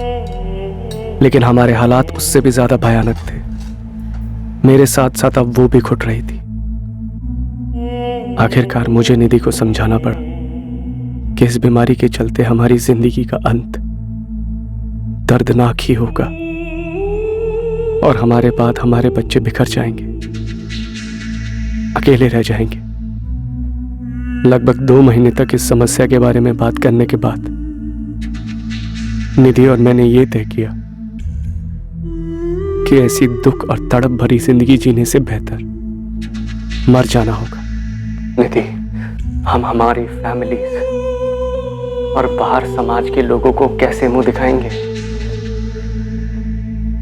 लेकिन हमारे हालात उससे भी ज्यादा भयानक थे। मेरे साथ साथ अब वो भी घुट रही थी। आखिरकार मुझे निधि को समझाना पड़ा कि इस बीमारी के चलते हमारी जिंदगी का अंत दर्दनाक ही होगा और हमारे बाद हमारे बच्चे बिखर जाएंगे, अकेले रह जाएंगे। लगभग 2 महीने तक इस समस्या के बारे में बात करने के बाद निधि और मैंने ये तय किया कि ऐसी दुख और तड़प भरी जिंदगी जीने से बेहतर मर जाना होगा। निधि, हम हमारी फैमिलीज और बाहर समाज के लोगों को कैसे मुंह दिखाएंगे?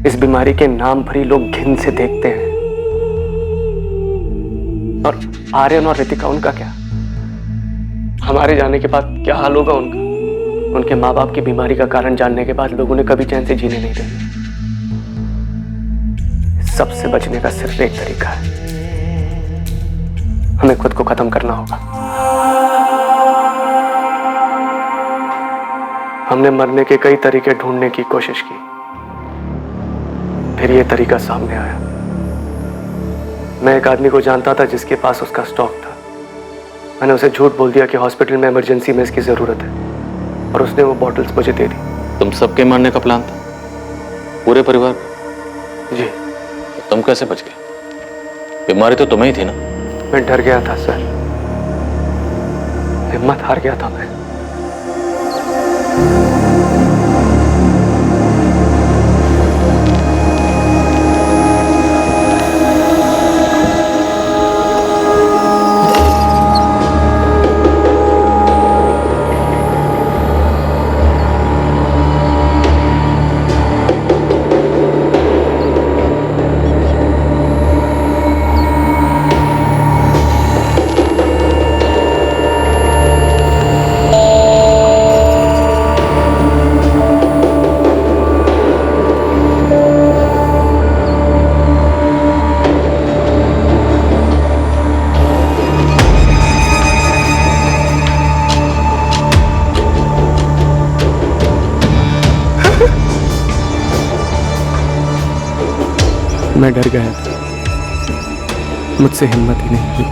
इस बीमारी के नाम पर ही लोग घिन से देखते हैं। और आर्यन और रितिका, उनका क्या? हमारे जाने के बाद क्या हाल होगा उनका? उनके माँ बाप की बीमारी का कारण जानने के बाद लोगों ने कभी चैन से जीने नहीं देंगे। सबसे बचने का सिर्फ एक तरीका है, हमें खुद को खत्म करना होगा। हमने मरने के कई तरीके ढूंढने की कोशिश की, फिर ये तरीका सामने आया। मैं एक आदमी को जानता था जिसके पास उसका स्टॉक था। मैंने उसे झूठ बोल दिया कि हॉस्पिटल में इमरजेंसी में इसकी जरूरत है, और उसने वो बॉटल्स मुझे दे दी। तुम सबके मारने का प्लान था? पूरे परिवार? जी। तो तुम कैसे बच गए? बीमारी तो तुम्हें ही थी ना? मैं डर गया था सर, हिम्मत हार गया था मैं। मैं डर गया था, मुझसे हिम्मत ही नहीं हुई।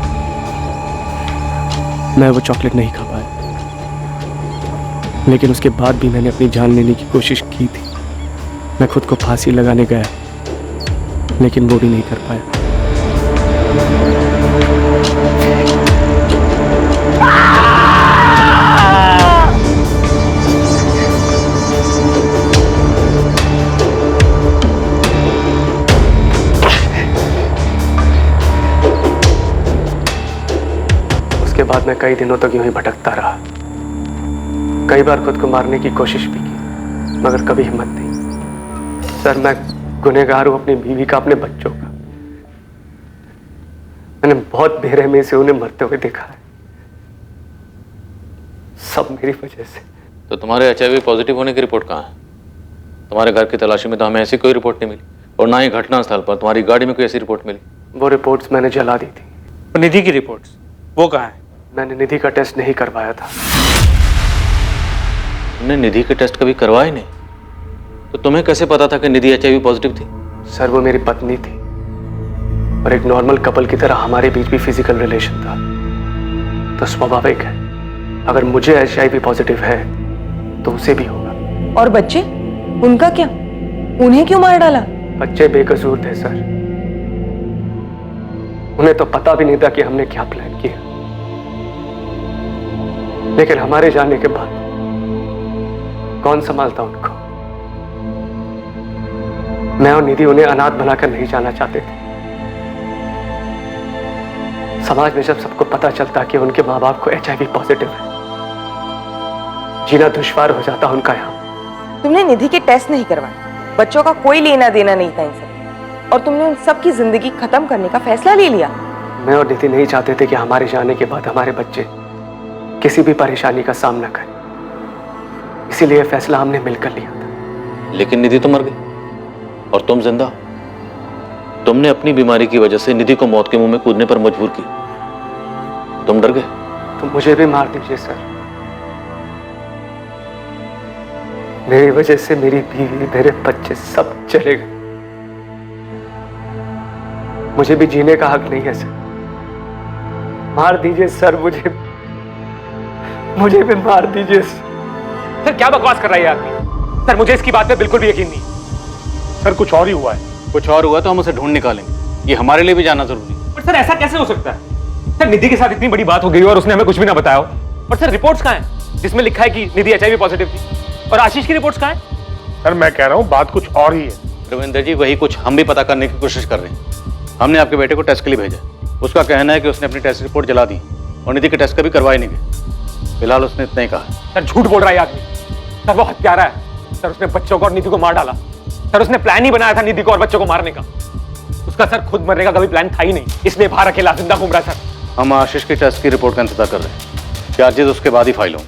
मैं वो चॉकलेट नहीं खा पाया, लेकिन उसके बाद भी मैंने अपनी जान लेने की कोशिश की थी। मैं खुद को फांसी लगाने गया, लेकिन वो भी नहीं कर पाया। उसके बाद मैं कई दिनों तक यूं ही भटकता रहा। कई बार खुद को मारने की कोशिश भी की, मगर कभी हिम्मत नहीं। सर, मैं गुनहगार हूं अपनी बीवी का, अपने बच्चों का। मैंने बहुत बेरहमी से उन्हें मरते हुए देखा है, सब मेरी वजह से। तो तुम्हारे HIV पॉजिटिव होने की रिपोर्ट कहाँ है? तुम्हारे घर की तलाशी में तो हमें ऐसी कोई रिपोर्ट नहीं मिली, और ना ही घटनास्थल पर तुम्हारी गाड़ी में कोई ऐसी रिपोर्ट मिली। वो रिपोर्ट्स मैंने जला दी थी। निधि की रिपोर्ट्स वो कहाँ है? मैंने निधि का टेस्ट नहीं करवाया था। तुमने निधि के टेस्ट कभी करवाए नहीं? तो तुम्हें कैसे पता था कि निधि HIV पॉजिटिव थी? सर, वो मेरी पत्नी थी, और एक नॉर्मल कपल की तरह हमारे बीच भी फिजिकल रिलेशन था, तो स्वाभाविक है अगर मुझे HIV पॉजिटिव है तो उसे भी होगा। और बच्चे, उनका क्या? उन्हें क्यों मार डाला? बच्चे बेकसूर थे सर, उन्हें तो पता भी नहीं था कि हमने क्या प्लान किया। लेकिन हमारे जाने के बाद कौन संभालता उनको? मैं और निधि उन्हें अनाथ बनाकर नहीं जाना चाहते थे। समाज में जब सबको पता चलता कि उनके माँ बाप को HIV पॉजिटिव है, जीना दुश्वार हो जाता उनका यहाँ। तुमने निधि के टेस्ट नहीं करवाए, बच्चों का कोई लेना देना नहीं था इनसे, और तुमने उन सब की जिंदगी खत्म करने का फैसला ले लिया। मैं और निधि नहीं चाहते थे कि हमारे जाने के बाद हमारे बच्चे किसी भी परेशानी का सामना करें, इसीलिए फैसला हमने मिलकर लिया था। लेकिन निधि तो मर गई और तुम जिंदा हो। तुमने अपनी बीमारी की वजह से निधि को मौत के मुंह में कूदने पर मजबूर किया। तुम डर गए तो मुझे भी मार दीजिए सर। मेरी वजह से मेरी बीवी, मेरे बच्चे सब चले गए। मुझे भी जीने का हक नहीं है सर। मार दीजिए सर, मुझे भी मार दीजिए सर। क्या बकवास कर रहा है आदमी? सर मुझे इसकी बात पे बिल्कुल भी यकीन नहीं। सर कुछ और ही हुआ है। कुछ और हुआ तो हम उसे ढूंढ निकालेंगे, ये हमारे लिए भी जाना जरूरी है। पर सर ऐसा कैसे हो सकता है? सर निधि के साथ इतनी बड़ी बात हो गई और उसने हमें कुछ भी ना बताया। और सर रिपोर्ट्स कहाँ हैं जिसमें लिखा है कि निधि HIV पॉजिटिव थी? और आशीष की रिपोर्ट्स कहाँ हैं? सर मैं कह रहा हूँ बात कुछ और ही है। रविंद्र जी, वही कुछ हम भी पता करने की कोशिश कर रहे हैं। हमने आपके बेटे को टेस्ट के लिए भेजा। उसका कहना है कि उसने अपनी टेस्ट रिपोर्ट जला दी और निधि के टेस्ट कभी करवाए नहीं गए। फिलहाल उसने इतना ही कहा। सर झूठ बोल रहा है आदमी। सर वो हत्यारा है। सर उसने बच्चों को और निधि को मार डाला। सर उसने प्लान ही बनाया था निधि को और बच्चों को मारने का। उसका सर खुद मरने का कभी प्लान था ही नहीं, इसलिए बाहर अकेला जिंदा घूम रहा है सर। हम आशीष की टेस्ट की रिपोर्ट का इंतजार कर रहे हैं। चार्जेस उसके बाद ही फाइल हों।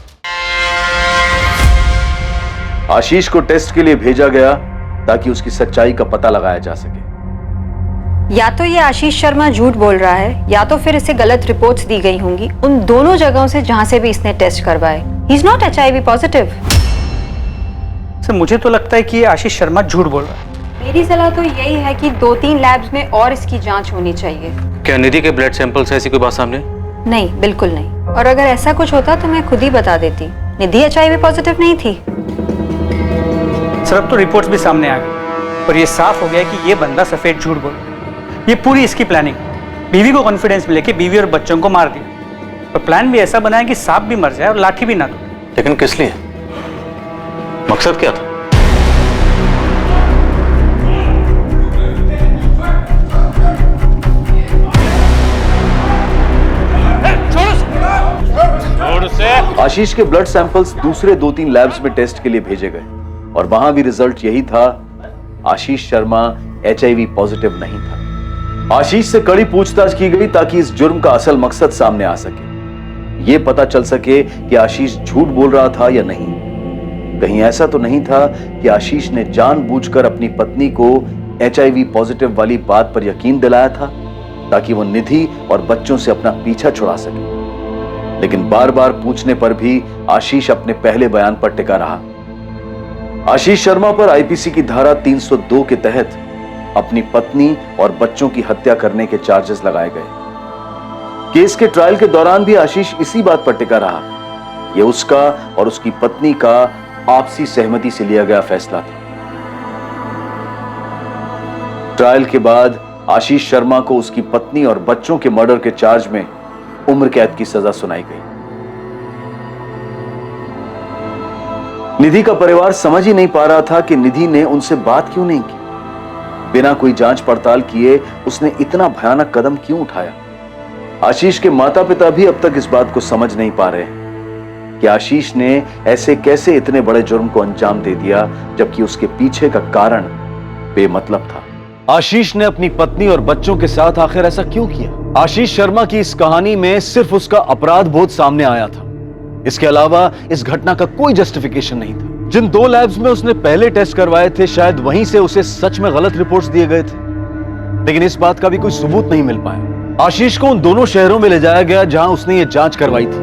आशीष को टेस्ट के लिए भेजा गया ताकि उसकी सच्चाई का पता लगाया जा सके। या तो ये आशीष शर्मा झूठ बोल रहा है या तो फिर इसे गलत रिपोर्ट्स दी गई होंगी उन दोनों जगहों से जहां से भी इसने टेस्ट करवाए। He is not HIV positive. Sir मुझे तो लगता है कि ये आशीष शर्मा झूठ बोल रहा है। मेरी सलाह तो यही है कि 2-3 लैब्स में और इसकी जांच होनी चाहिए। क्या निधि के ब्लड सैंपल से ऐसी कोई बात सामने? नहीं, बिल्कुल नहीं। और अगर ऐसा कुछ होता तो मैं खुद ही बता देती। निधि HIV पॉजिटिव नहीं थी। सर अब तो रिपोर्ट्स भी सामने आ गई और ये साफ हो गया कि ये बंदा सफेद झूठ बोल रहा है। ये पूरी इसकी प्लानिंग। बीवी को कॉन्फिडेंस में लेके बीवी और बच्चों को मार दिया और प्लान भी ऐसा बनाया कि सांप भी मर जाए और लाठी भी ना दो। लेकिन किस लिए? मकसद क्या था? आशीष के ब्लड सैंपल्स दूसरे 2-3 लैब्स में टेस्ट के लिए भेजे गए और वहां भी रिजल्ट यही था, आशीष शर्मा HIV पॉजिटिव नहीं था। आशीष से कड़ी पूछताछ की गई ताकि इस जुर्म का असल मकसद सामने आ सके, यह पता चल सके कि आशीष झूठ बोल रहा था या नहीं। कहीं ऐसा तो नहीं था कि आशीष ने जानबूझकर अपनी पत्नी को HIV पॉजिटिव वाली बात पर यकीन दिलाया था ताकि वो निधि और बच्चों से अपना पीछा छुड़ा सके। लेकिन बार बार पूछने पर भी आशीष अपने पहले बयान पर टिका रहा। आशीष शर्मा पर IPC की धारा 302 के तहत अपनी पत्नी और बच्चों की हत्या करने के चार्जेस लगाए गए। केस के ट्रायल के दौरान भी आशीष इसी बात पर टिका रहा। यह उसका और उसकी पत्नी का आपसी सहमति से लिया गया फैसला था। ट्रायल के बाद आशीष शर्मा को उसकी पत्नी और बच्चों के मर्डर के चार्ज में उम्र कैद की सजा सुनाई गई। निधि का परिवार समझ ही नहीं पा रहा था कि निधि ने उनसे बात क्यों नहीं की। बिना कोई जांच पड़ताल किए उसने इतना भयानक कदम क्यों उठाया। आशीष के माता पिता भी अब तक इस बात को समझ नहीं पा रहे कि आशीष ने ऐसे कैसे इतने बड़े जुर्म को अंजाम दे दिया जबकि उसके पीछे का कारण बेमतलब था। आशीष ने अपनी पत्नी और बच्चों के साथ आखिर ऐसा क्यों किया? आशीष शर्मा की इस कहानी में सिर्फ उसका अपराध बोध सामने आया था। इसके अलावा इस घटना का कोई जस्टिफिकेशन नहीं था। जिन 2 लैब्स में उसने पहले टेस्ट करवाए थे शायद वहीं से उसे सच में गलत रिपोर्ट्स दिए गए थे, लेकिन इस बात का भी कोई सबूत नहीं मिल पाया। आशीष को उन दोनों शहरों में ले जाया गया जहां उसने ये जांच करवाई थी,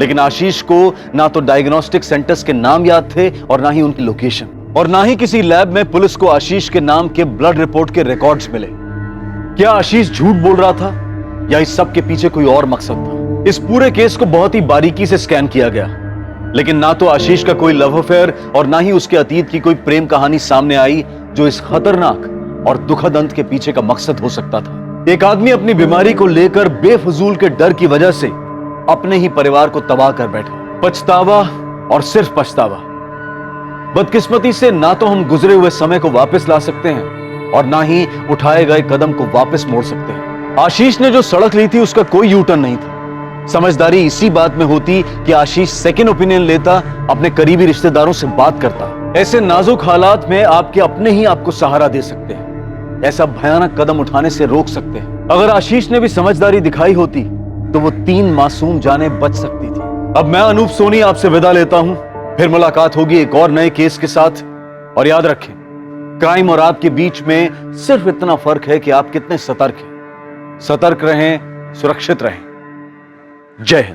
लेकिन आशीष को ना तो डायग्नोस्टिक सेंटर्स के नाम याद थे और ना ही उनकी लोकेशन, और ना ही किसी लैब में पुलिस को आशीष के नाम के ब्लड रिपोर्ट के रिकॉर्ड्स मिले। क्या आशीष झूठ बोल रहा था या इस सब के पीछे कोई और मकसद था? इस पूरे केस को बहुत ही बारीकी से स्कैन किया गया, लेकिन ना तो आशीष का कोई लव अफेयर और ना ही उसके अतीत की कोई प्रेम कहानी सामने आई जो इस खतरनाक और दुखद अंत के पीछे का मकसद हो सकता था। एक आदमी अपनी बीमारी को लेकर बेफजूल के डर की वजह से अपने ही परिवार को तबाह कर बैठा। पछतावा और सिर्फ पछतावा। बदकिस्मती से ना तो हम गुजरे हुए समय को वापस ला सकते हैं और ना ही उठाए गए कदम को वापस मोड़ सकते हैं। आशीष ने जो सड़क ली थी उसका कोई यू टर्न नहीं था। समझदारी इसी बात में होती कि आशीष सेकंड ओपिनियन लेता, अपने करीबी रिश्तेदारों से बात करता। ऐसे नाजुक हालात में आपके अपने ही आपको सहारा दे सकते हैं, ऐसा भयानक कदम उठाने से रोक सकते हैं। अगर आशीष ने भी समझदारी दिखाई होती तो वो 3 मासूम जानें बच सकती थी। अब मैं अनूप सोनी आपसे विदा लेता हूं, फिर मुलाकात होगी एक और नए केस के साथ। और याद रखें, क्राइम और आपके बीच में सिर्फ इतना फर्क है कि आप कितने सतर्क हैं। सतर्क रहें, सुरक्षित रहें। जय हिंद।